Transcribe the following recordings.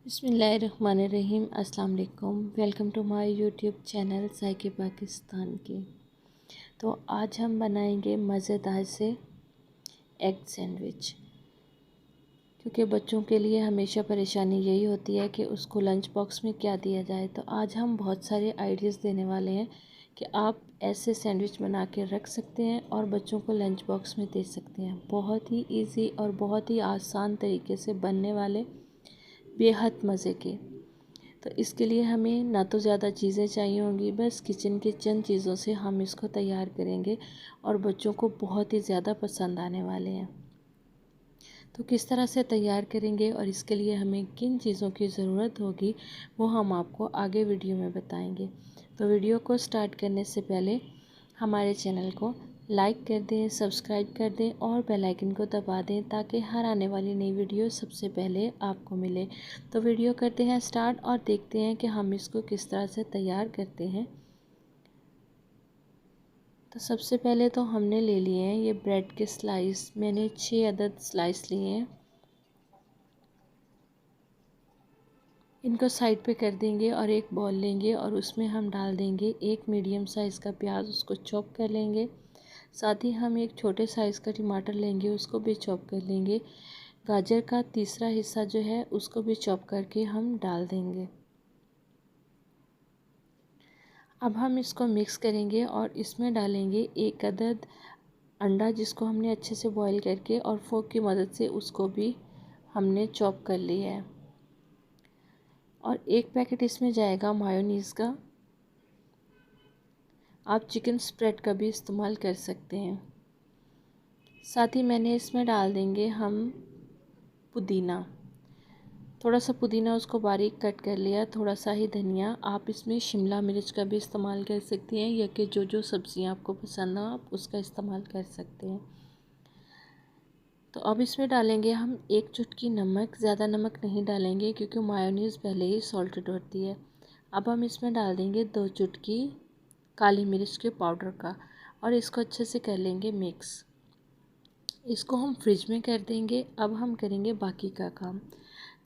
बिस्मिल्लाहिर्रहमानिर्रहीम। अस्सलाम वालेकुम। Welcome to my YouTube channel ज़ायके पाकिस्तान की। तो आज हम बनाएंगे मज़ेदार से एग सैंडविच, क्योंकि बच्चों के लिए हमेशा परेशानी यही होती है कि उसको लंच बॉक्स में क्या दिया जाए। तो आज हम बहुत सारे आइडियाज़ देने वाले हैं कि आप ऐसे सैंडविच बना के रख सकते हैं और बच्चों को लंच बॉक्स में दे सकते हैं। बहुत ही इजी और बहुत ही आसान तरीके से बनने वाले, बेहद मज़े के। तो इसके लिए हमें ना तो ज़्यादा चीज़ें चाहिए होंगी, बस किचन के चंद चीज़ों से हम इसको तैयार करेंगे और बच्चों को बहुत ही ज़्यादा पसंद आने वाले हैं। तो किस तरह से तैयार करेंगे और इसके लिए हमें किन चीज़ों की ज़रूरत होगी, वो हम आपको आगे वीडियो में बताएंगे। तो वीडियो को स्टार्ट करने से पहले हमारे चैनल को लाइक कर दें, सब्सक्राइब कर दें और बेल आइकन को दबा दें ताकि हर आने वाली नई वीडियो सबसे पहले आपको मिले। तो वीडियो करते हैं स्टार्ट और देखते हैं कि हम इसको किस तरह से तैयार करते हैं। तो सबसे पहले तो हमने ले लिए हैं ये ब्रेड के स्लाइस। मैंने 6 अदद स्लाइस लिए हैं। इनको साइड पे कर देंगे और एक बॉल लेंगे और उसमें हम डाल देंगे एक मीडियम साइज़ का प्याज, उसको चॉप कर लेंगे। साथ ही हम एक छोटे साइज़ का टमाटर लेंगे, उसको भी चॉप कर लेंगे। गाजर का तीसरा हिस्सा जो है उसको भी चॉप करके हम डाल देंगे। अब हम इसको मिक्स करेंगे और इसमें डालेंगे एक अदद अंडा, जिसको हमने अच्छे से बॉईल करके और फोक की मदद से उसको भी हमने चॉप कर लिया है। और एक पैकेट इसमें जाएगा मायोनीज़ का। आप चिकन स्प्रेड का भी इस्तेमाल कर सकते हैं। साथ ही मैंने इसमें डाल देंगे हम पुदीना, थोड़ा सा पुदीना उसको बारीक कट कर लिया, थोड़ा सा ही धनिया। आप इसमें शिमला मिर्च का भी इस्तेमाल कर सकती हैं, या कि जो जो सब्ज़ियाँ आपको पसंद हो आप उसका इस्तेमाल कर सकते हैं। तो अब इसमें डालेंगे हम एक चुटकी नमक। ज़्यादा नमक नहीं डालेंगे क्योंकि मायोनीज़ पहले ही सॉल्टेड होती है। अब हम इसमें डाल देंगे 2 चुटकी काली मिर्च के पाउडर का और इसको अच्छे से कर लेंगे मिक्स। इसको हम फ्रिज में कर देंगे। अब हम करेंगे बाकी का काम।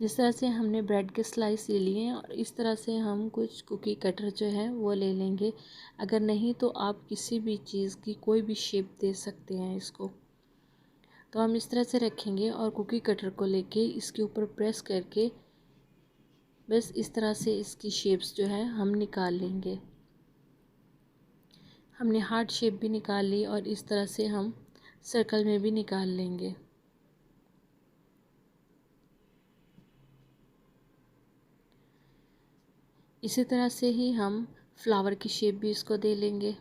जिस तरह से हमने ब्रेड के स्लाइस ले लिए हैं और इस तरह से हम कुछ कुकी कटर जो है वो ले लेंगे। अगर नहीं तो आप किसी भी चीज़ की कोई भी शेप दे सकते हैं इसको। तो हम इस तरह से रखेंगे और कुकी कटर को लेके इसके ऊपर प्रेस करके बस इस तरह से इसकी शेप्स जो है हम निकाल लेंगे। हमने हार्ट शेप भी निकाल ली और इस तरह से हम सर्कल में भी निकाल लेंगे। इसी तरह से ही हम फ्लावर की शेप भी इसको दे लेंगे।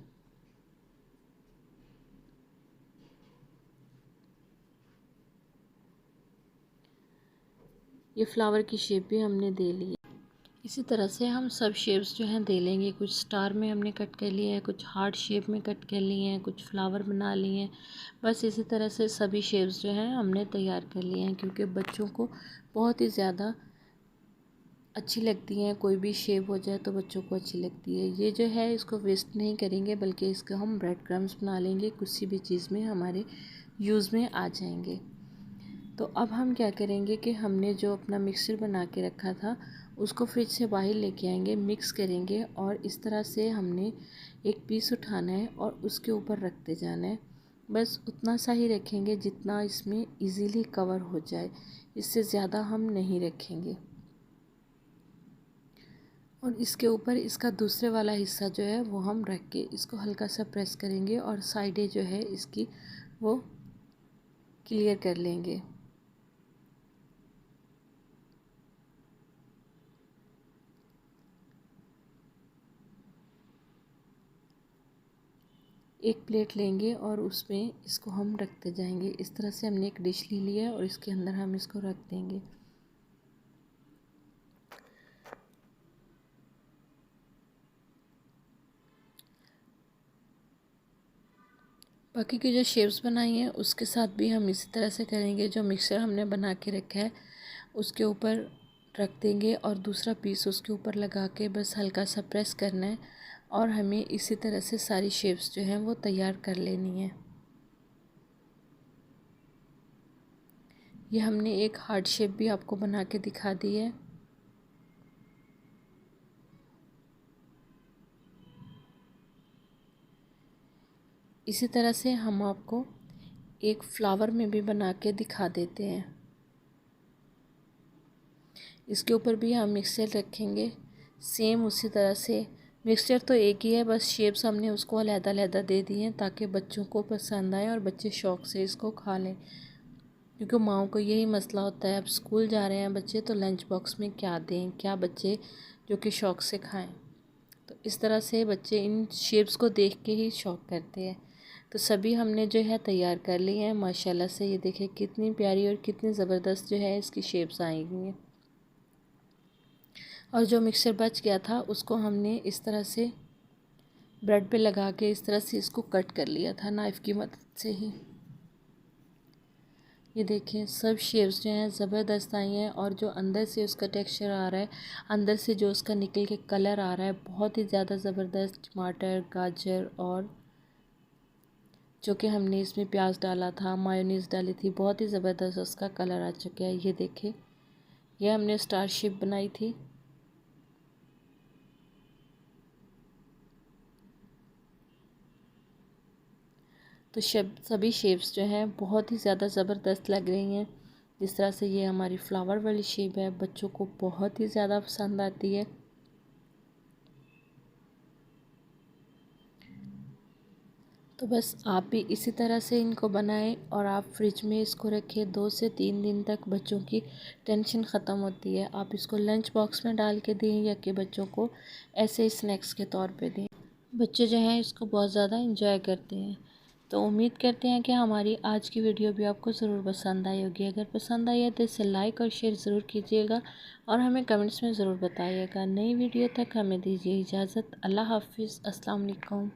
ये फ्लावर की शेप भी हमने दे ली। इसी तरह से हम सब शेप्स जो हैं दे लेंगे। कुछ स्टार में हमने कट कर लिया है, कुछ हार्ट शेप में कट कर लिए हैं, कुछ फ्लावर बना लिए हैं। बस इसी तरह से सभी शेप्स जो हैं हमने तैयार कर लिए हैं, क्योंकि बच्चों को बहुत ही ज़्यादा अच्छी लगती हैं। कोई भी शेप हो जाए तो बच्चों को अच्छी लगती है। ये जो है इसको वेस्ट नहीं करेंगे, बल्कि इसका हम ब्रेड क्रम्स बना लेंगे, किसी भी चीज़ में हमारे यूज़ में आ जाएंगे। तो अब हम क्या करेंगे कि हमने जो अपना मिक्सचर बना के रखा था उसको फ्रिज से बाहर लेके आएंगे, मिक्स करेंगे और इस तरह से हमने एक पीस उठाना है और उसके ऊपर रखते जाना है। बस उतना सा ही रखेंगे जितना इसमें इजीली कवर हो जाए, इससे ज़्यादा हम नहीं रखेंगे। और इसके ऊपर इसका दूसरे वाला हिस्सा जो है वो हम रख के इसको हल्का सा प्रेस करेंगे और साइडें जो है इसकी वो क्लियर कर लेंगे। एक प्लेट लेंगे और उसमें इसको हम रखते जाएंगे। इस तरह से हमने एक डिश ले लिया और इसके अंदर हम इसको रख देंगे। बाकी की जो शेप्स बनाई हैं उसके साथ भी हम इसी तरह से करेंगे। जो मिक्सचर हमने बना के रखा है उसके ऊपर रख देंगे और दूसरा पीस उसके ऊपर लगा के बस हल्का सा प्रेस करना है और हमें इसी तरह से सारी शेप्स जो हैं वो तैयार कर लेनी है। ये हमने एक हार्ट शेप भी आपको बना के दिखा दी है। इसी तरह से हम आपको एक फ्लावर में भी बना के दिखा देते हैं। इसके ऊपर भी हम मिक्सचर रखेंगे, सेम उसी तरह से। मिक्सचर तो एक ही है, बस शेप्स हमने उसको अलग-अलग दे दी हैं ताकि बच्चों को पसंद आए और बच्चे शौक़ से इसको खा लें, क्योंकि माँओं को यही मसला होता है। अब स्कूल जा रहे हैं बच्चे तो लंच बॉक्स में क्या दें, क्या बच्चे जो कि शौक़ से खाएं। तो इस तरह से बच्चे इन शेप्स को देख के ही शौक़ करते हैं। तो सभी हमने जो है तैयार कर लिए हैं माशाल्लाह से। ये देखें कितनी प्यारी और कितनी ज़बरदस्त जो है इसकी शेप्स आई हुई हैं। और जो मिक्सचर बच गया था उसको हमने इस तरह से ब्रेड पे लगा के इस तरह से इसको कट कर लिया था नाइफ़ की मदद से ही। ये देखिए सब शेप्स जो हैं ज़बरदस्त आई हैं, और जो अंदर से उसका टेक्सचर आ रहा है, अंदर से जो उसका निकल के कलर आ रहा है बहुत ही ज़्यादा ज़बरदस्त। टमाटर, गाजर और जो कि हमने इसमें प्याज डाला था, मायोनीज़ डाली थी, बहुत ही ज़बरदस्त उसका कलर आ चुका है। ये देखिए ये हमने स्टार शेप बनाई थी। तो सभी शेप्स जो हैं बहुत ही ज़्यादा ज़बरदस्त लग रही हैं। जिस तरह से ये हमारी फ्लावर वाली शेप है, बच्चों को बहुत ही ज़्यादा पसंद आती है। तो बस आप भी इसी तरह से इनको बनाएं और आप फ्रिज में इसको रखें 2 से 3 दिन तक। बच्चों की टेंशन ख़त्म होती है। आप इसको लंच बॉक्स में डाल के दें या कि बच्चों को ऐसे ही स्नैक्स के तौर पे दें। बच्चे जो हैं इसको बहुत ज़्यादा इंजॉय करते हैं। तो उम्मीद करते हैं कि हमारी आज की वीडियो भी आपको ज़रूर पसंद आई होगी। अगर पसंद आई है तो इसे लाइक और शेयर ज़रूर कीजिएगा और हमें कमेंट्स में ज़रूर बताइएगा। नई वीडियो तक हमें दीजिए इजाज़त। अल्लाह हाफ़िज़। अस्सलाम वालेकुम।